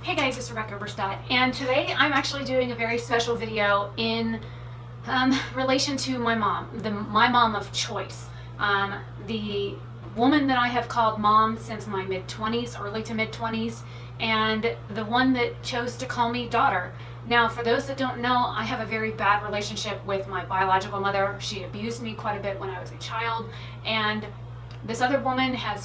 Hey guys, it's Rebecca Oberstadt, and today I'm actually doing a very special video in relation to my mom, my mom of choice, the woman that I have called mom since my mid-20s, early to mid-20s, and the one that chose to call me daughter. Now, for those that don't know, I have a very bad relationship with my biological mother. She abused me quite a bit when I was a child, and this other woman had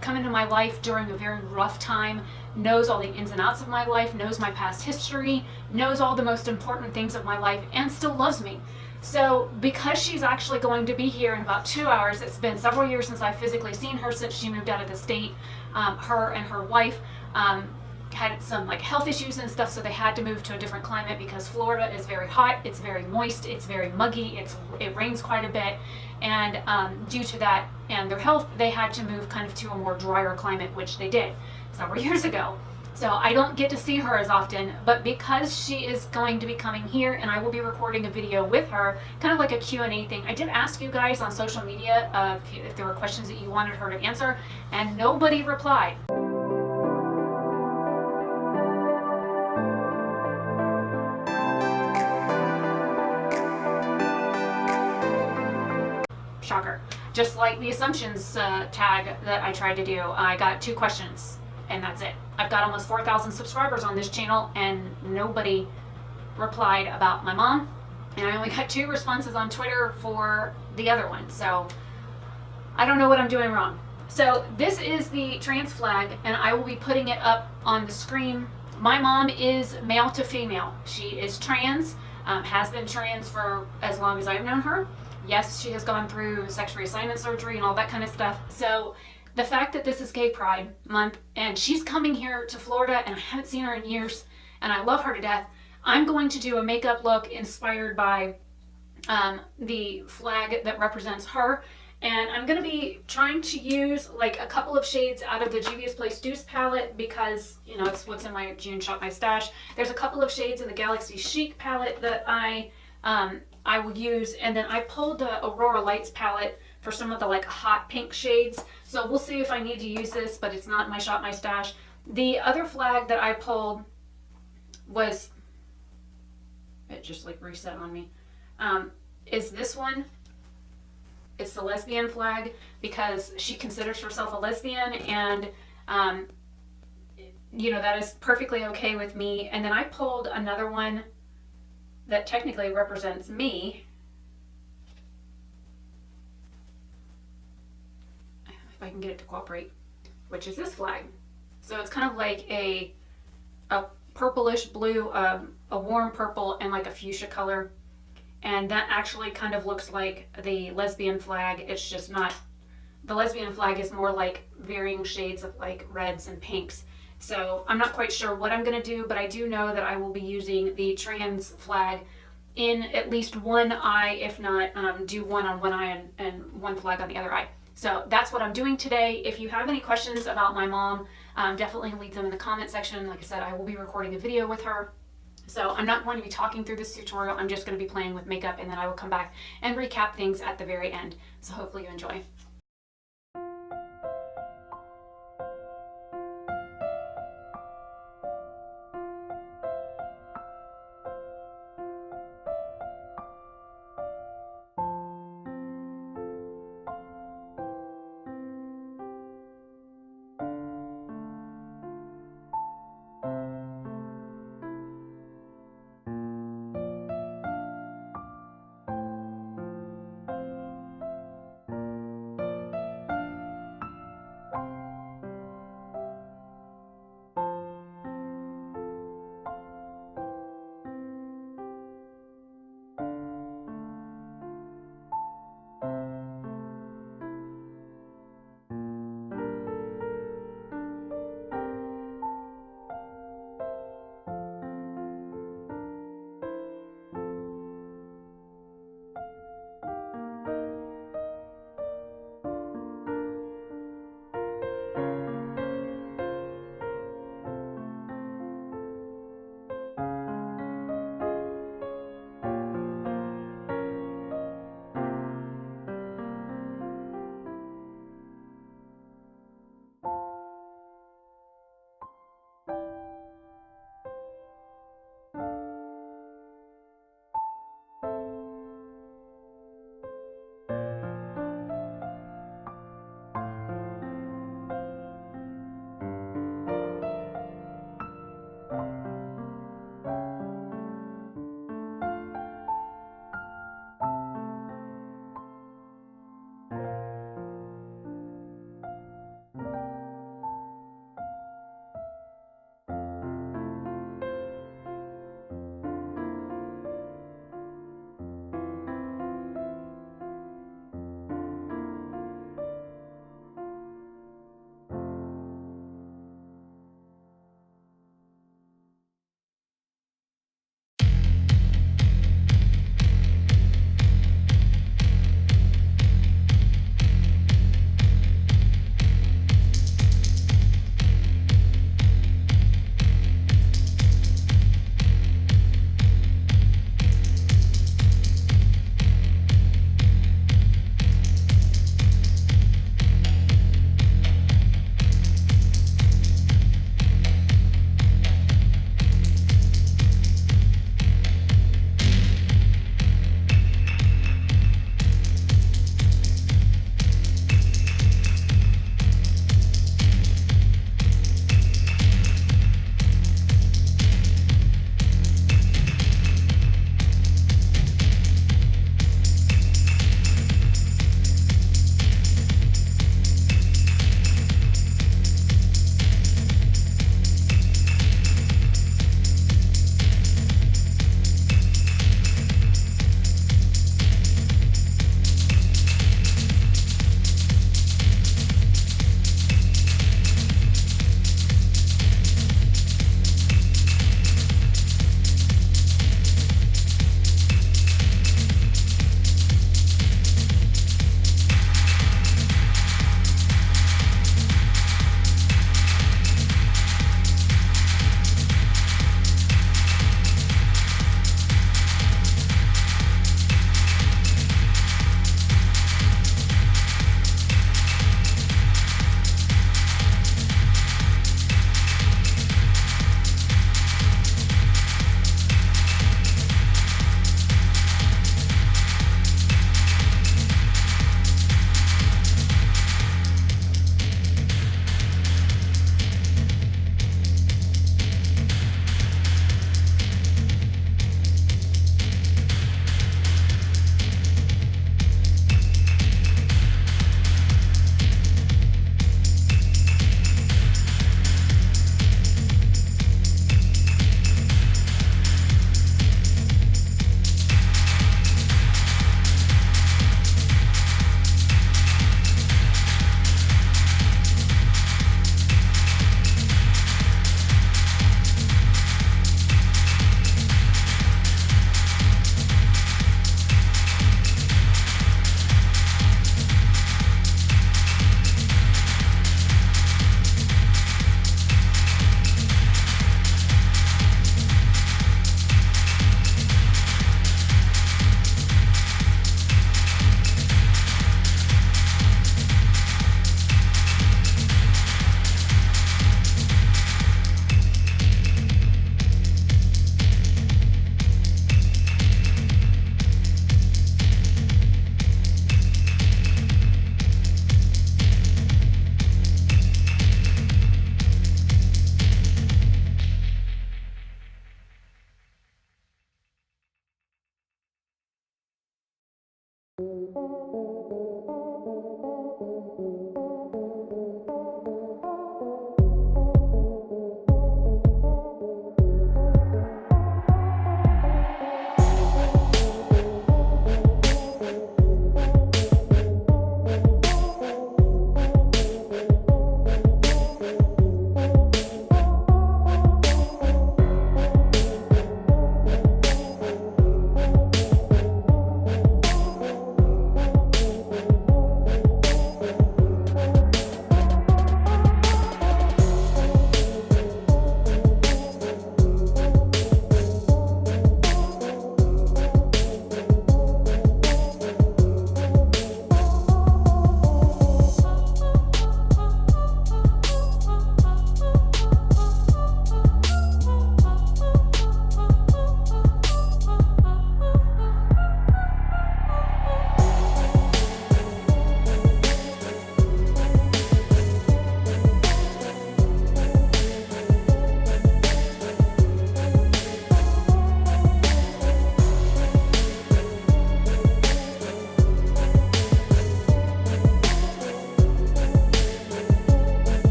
come into my life during a very rough time, knows all the ins and outs of my life, knows my past history, knows all the most important things of my life, and still loves me. So because she's actually going to be here in about 2 hours, it's been several years since I've physically seen her since she moved out of the state. Her and her wife had some health issues and stuff, so they had to move to a different climate because Florida is very hot, it's very moist, it's very muggy, it rains quite a bit, and due to that and their health, they had to move kind of to a more drier climate, which they did several years ago. So I don't get to see her as often, but because she is going to be coming here and I will be recording a video with her, kind of like a Q&A thing. I did ask you guys on social media if there were questions that you wanted her to answer, and nobody replied. Shocker. Just like the assumptions tag that I tried to do, I got 2 questions and that's it. I've got almost 4,000 subscribers on this channel and nobody replied about my mom, and I only got 2 responses on Twitter for the other one, so I don't know what I'm doing wrong. So this is the trans flag and I will be putting it up on the screen. My mom is male to female. She is trans, has been trans for as long as I've known her. Yes, she has gone through sex reassignment surgery and all that kind of stuff. So the fact that this is Gay Pride Month and she's coming here to Florida and I haven't seen her in years and I love her to death, I'm going to do a makeup look inspired by the flag that represents her. And I'm going to be trying to use a couple of shades out of the Juvia's Place Deuce palette because, you know, it's what's in my June Shop My Stash. There's a couple of shades in the Galaxy Chic palette that I will use, and then I pulled the Aurora Lights palette for some of the hot pink shades. So we'll see if I need to use this, but it's not in my Shop My Stash. The other flag that I pulled was, it just reset on me, is this one. It's the lesbian flag because she considers herself a lesbian, and you know, that is perfectly okay with me. And then I pulled another one that technically represents me. If I can get it to cooperate, which is this flag. So it's kind of like a purplish blue, a warm purple, and a fuchsia color. And that actually kind of looks like the lesbian flag. It's just not, the lesbian flag is more varying shades of reds and pinks. So I'm not quite sure what I'm going to do, but I do know that I will be using the trans flag in at least one eye, if not do one on one eye and one flag on the other eye. So that's what I'm doing today. If you have any questions about my mom, definitely leave them in the comment section. Like I said, I will be recording a video with her. So I'm not going to be talking through this tutorial. I'm just going to be playing with makeup, and then I will come back and recap things at the very end. So hopefully you enjoy.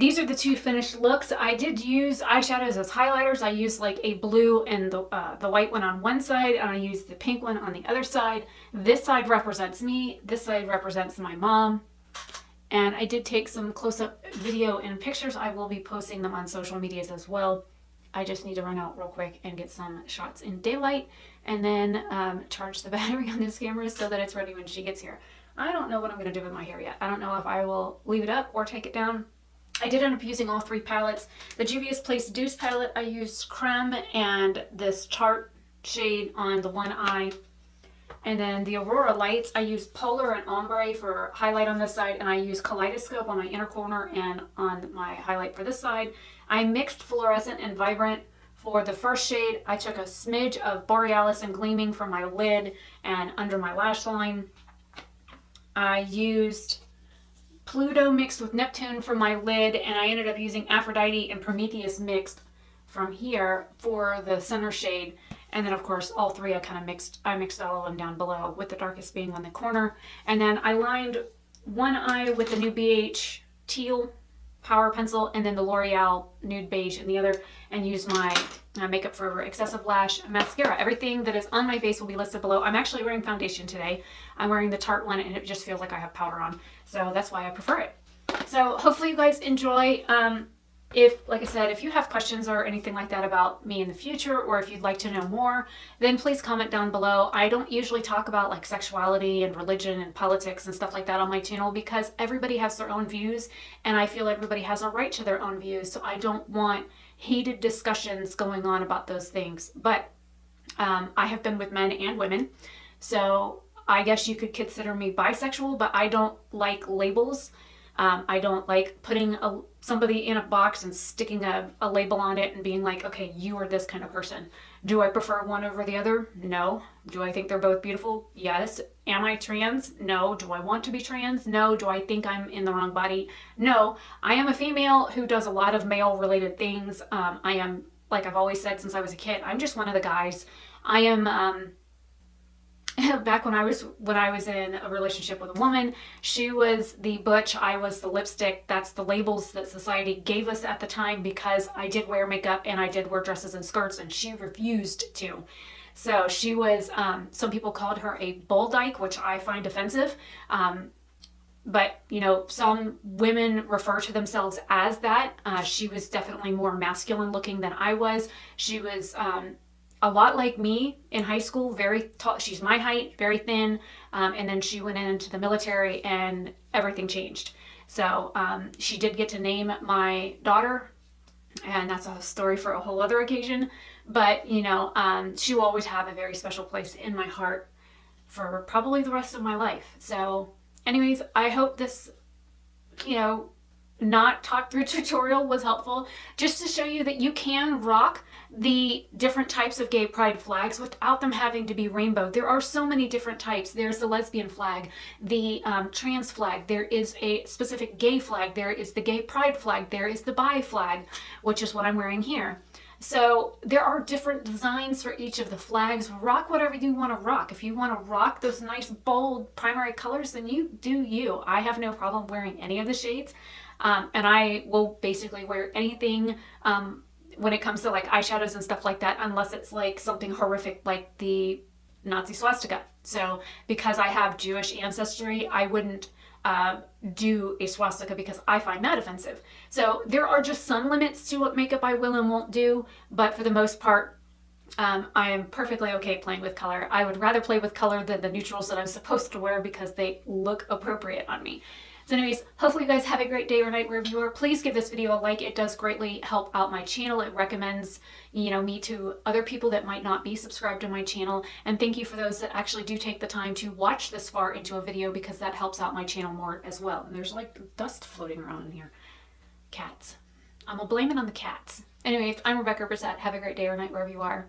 these are the two finished looks. I did use eyeshadows as highlighters. I used like a blue and the white one on one side, and I used the pink one on the other side. This side represents me. This side represents my mom. And I did take some close-up video and pictures. I will be posting them on social medias as well. I just need to run out real quick and get some shots in daylight, and then charge the battery on this camera so that it's ready when she gets here. I don't know what I'm going to do with my hair yet. I don't know if I will leave it up or take it down. I did end up using all three palettes. The Juvia's Place Deuce palette, I used Creme and this Tarte shade on the one eye. And then the Aurora lights, I used Polar and Ombre for highlight on this side, and I used Kaleidoscope on my inner corner and on my highlight for this side. I mixed fluorescent and vibrant for the first shade. I took a smidge of Borealis and Gleaming for my lid and under my lash line. I used Pluto mixed with Neptune for my lid, and I ended up using Aphrodite and Prometheus mixed from here for the center shade. And then of course all three I mixed all of them down below, with the darkest being on the corner. And then I lined one eye with the new BH Teal Power Pencil, and then the L'Oreal Nude Beige in the other, and used my Makeup Forever Excessive Lash Mascara. Everything that is on my face will be listed below. I'm actually wearing foundation today. I'm wearing the Tarte one, and it just feels like I have powder on. So that's why I prefer it. So hopefully you guys enjoy. If, like I said, if you have questions or anything like that about me in the future, or if you'd like to know more, then please comment down below. I don't usually talk about like sexuality and religion and politics and stuff like that on my channel, because everybody has their own views, and I feel everybody has a right to their own views. So I don't want heated discussions going on about those things. But I have been with men and women, so I guess you could consider me bisexual, but I don't like labels. I don't like putting somebody in a box and sticking a label on it and being like, okay, you are this kind of person. Do I prefer one over the other? No. Do I think they're both beautiful? Yes. Am I trans? No. Do I want to be trans? No. Do I think I'm in the wrong body? No. I am a female who does a lot of male-related things. I am, like I've always said since I was a kid, I'm just one of the guys. I am... Back when I was in a relationship with a woman, she was the butch, I was the lipstick. That's the labels that society gave us at the time, because I did wear makeup and I did wear dresses and skirts, and she refused to. So she was, some people called her a bull dyke, which I find offensive. But, you know, some women refer to themselves as that. She was definitely more masculine looking than I was. She was, a lot like me in high school, very tall. She's my height, very thin, and then she went into the military and everything changed. So she did get to name my daughter, and that's a story for a whole other occasion. But, you know, she will always have a very special place in my heart for probably the rest of my life. So anyways, I hope this, you know, not talk through tutorial was helpful, just to show you that you can rock the different types of gay pride flags without them having to be rainbow. There are so many different types. There's the lesbian flag, the trans flag, there is a specific gay flag, there is the gay pride flag, there is the bi flag, which is what I'm wearing here. So there are different designs for each of the flags. Rock whatever you want to rock. If you want to rock those nice bold primary colors, then you do you. I have no problem wearing any of the shades. And I will basically wear anything when it comes to like eyeshadows and stuff like that, unless it's like something horrific like the Nazi swastika. So because I have Jewish ancestry, I wouldn't do a swastika because I find that offensive. So there are just some limits to what makeup I will and won't do, but for the most part, I am perfectly okay playing with color. I would rather play with color than the neutrals that I'm supposed to wear because they look appropriate on me. So anyways, hopefully you guys have a great day or night wherever you are. Please give this video a like. It does greatly help out my channel. It recommends, you know, me to other people that might not be subscribed to my channel. And thank you for those that actually do take the time to watch this far into a video, because that helps out my channel more as well. And there's like dust floating around in here. Cats. I'm gonna blame it on the cats. Anyways, I'm Oberstadt. Have a great day or night wherever you are.